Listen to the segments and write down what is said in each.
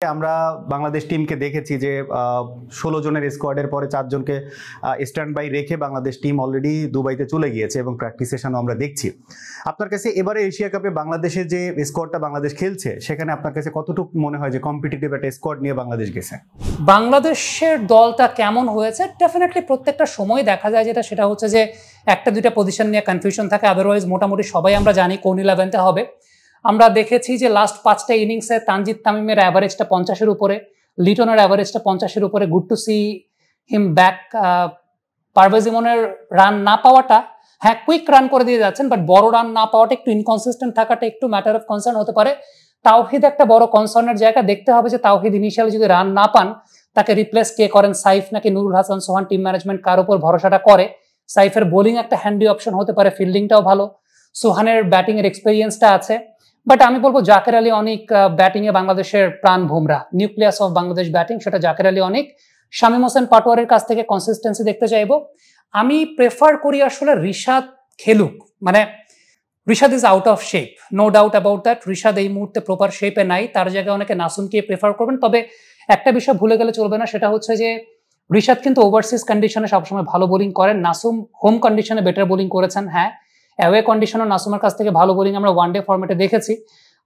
আমরা বাংলাদেশ টিমকে দেখেছি যে 16 জনের স্কোয়াডের পরে 4 জনকে স্ট্যান্ড বাই রেখে বাংলাদেশ টিম অলরেডি দুবাইতে চলে গিয়েছে এবং প্র্যাকটিস সেশনও আমরা দেখছি। আপনার কাছে এবারে এশিয়া কাপে বাংলাদেশের যে স্কোয়াডটা বাংলাদেশ খেলছে সেখানে আপনার কাছে কতটুকু মনে হয় যে কম্পিটিটিভ একটা স্কোয়াড নিয়ে বাংলাদেশ গেছে? বাংলাদেশের দলটা কেমন হয়েছে ডেফিনেটলি প্রত্যেকটা সময় দেখা যায় সেটা হচ্ছে যে একটা দুইটা পজিশন নিয়ে কনফিউশন থাকে, আদারওয়াইজ মোটামুটি সবাই আমরা জানি কোন 11তে হবে। আমরা দেখেছি যে লাস্ট 5টা ইনিংসে তানজিদ তামিমের অ্যাভারেজটা 50-এর উপরে, লিটনের অ্যাভারেজটা 50-এর উপরে। Good to see him back. Parvez ইমনের রান না পাওয়াটা, হ্যাঁ কুইক রান করে দিয়ে যাচ্ছেন, বাট বড় রান না পাওয়াটা, একটু ইনকনসিস্টেন্ট থাকাটা একটু ম্যাটার অফ কনসার্ন হতে পারে। তাওহিদ একটা বড় কনসার্নের জায়গা। দেখতে হবে যে তাওহিদ ইনিশিয়ালি যদি রান না পান তাকে রিপ্লেস কে করেন, সাইফ নাকি নুরুল হাসান সোহান? টিম ম্যানেজমেন্ট কার উপর ভরসাটা করে? সাইফের বোলিং একটা হ্যান্ডি অপশন হতে পারে, ফিল্ডিংটাও ভালো, সোহানের ব্যাটিং এর এক্সপেরিয়েন্সটা আছে। বাট আমি বলবো জাকের আলী অনেক ব্যাটিং এ বাংলাদেশের প্রাণ ভোমরা, নিউক্লিয়াস অফ বাংলাদেশ ব্যাটিং, সেটা জাকের আলী অনেক। শামীম হোসেন পাটোয়ারের কাছ থেকে কনসিস্টেন্সি দেখতে চাইবো। আমি প্রেফার করি আসলে রিশাদ খেলুক, মানে Rishad is out of shape, no doubt about that. Rishad এই মুহূর্তে প্রপার শেপে নাই, তার জায়গায় অনেকে নাসুমকে প্রেফার করবেন। তবে একটা বিষয় ভুলে গেলে চলবে না, সেটা হচ্ছে যে রিশাদ কিন্তু ওভারসিজ কন্ডিশনে সবসময় ভালো বোলিং করেন, নাসুম হোম কন্ডিশনে বেটার বোলিং করেছেন। হ্যাঁ, অ্যাওয়ে কন্ডিশনও নাসুমের কাছ থেকে ভালো বোলিং আমরা ওয়ানডে ফরম্যাটে দেখেছি।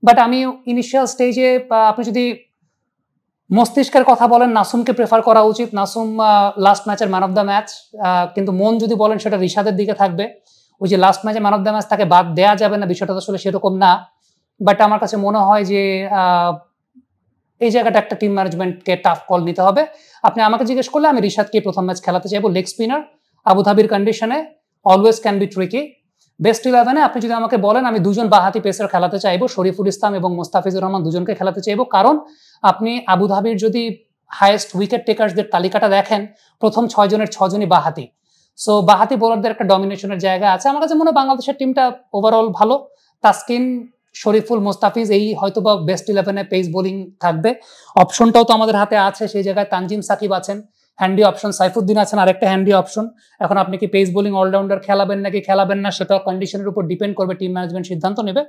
বাট আমি ইনিশিয়াল স্টেজে আপনি যদি মস্তিষ্কের কথা বলেন, নাসুমকে প্রেফার করা উচিত। নাসুম লাস্ট ম্যাচের ম্যান অফ দ্য ম্যাচ, কিন্তু মন যদি বলেন সেটা রিশাদের দিকে থাকবে। ওই যে লাস্ট ম্যাচে ম্যান অফ দ্য ম্যাচ তাকে বাদ দেওয়া যাবে না, বিষয়টা আসলে সেরকম না। বাট আমার কাছে মনে হয় যে এই জায়গাটা একটা টিম ম্যানেজমেন্টকে টাফ কল নিতে হবে। আপনি আমাকে জিজ্ঞেস করলে আমি রিশাদকে প্রথম ম্যাচ খেলাতে চাইবো। লেগ স্পিনার, আবুধাবির কন্ডিশনে always can be tricky. Best 11-এ আপনি যদি আমাকে বলেন, আমি দুজন বাহাতি পেসার খেলাতে চাইবো, শরীফুল ইসলাম এবং মোস্তাফিজুর রহমান, দুজনকে খেলাতে চাইবো। কারণ আপনি আবুধাবির যদি হাইয়েস্ট উইকেট টেকার্সদের তালিকাটা দেখেন, প্রথম 6 জনের 6 জনই বাহাতি। সো বাহাতি বোলারদের একটা ডমিনেশনের জায়গা আছে। আমার কাছে মনে হয় বাংলাদেশের টিমটা ওভারঅল ভালো। তাসকিন, শরীফুল, মোস্তাফিজ, এই হয়তোবা বেস্ট 11-এ পেস বোলিং থাকবে। অপশনটাও তো আমাদের হাতে আছে, সেই জায়গায় তানজিম সাকিব আছেন, হ্যান্ডি অপশন, সাইফুদ্দিন আছেন আরেকটা হ্যান্ডি অপশন। এখন আপনি কি পেস বোলিং অলরাউন্ডার খেলাবেন নাকি খেলাবেন না, সেটা কন্ডিশনের উপর ডিপেন্ড করবে, টিম ম্যানেজমেন্ট সিদ্ধান্ত নেবে।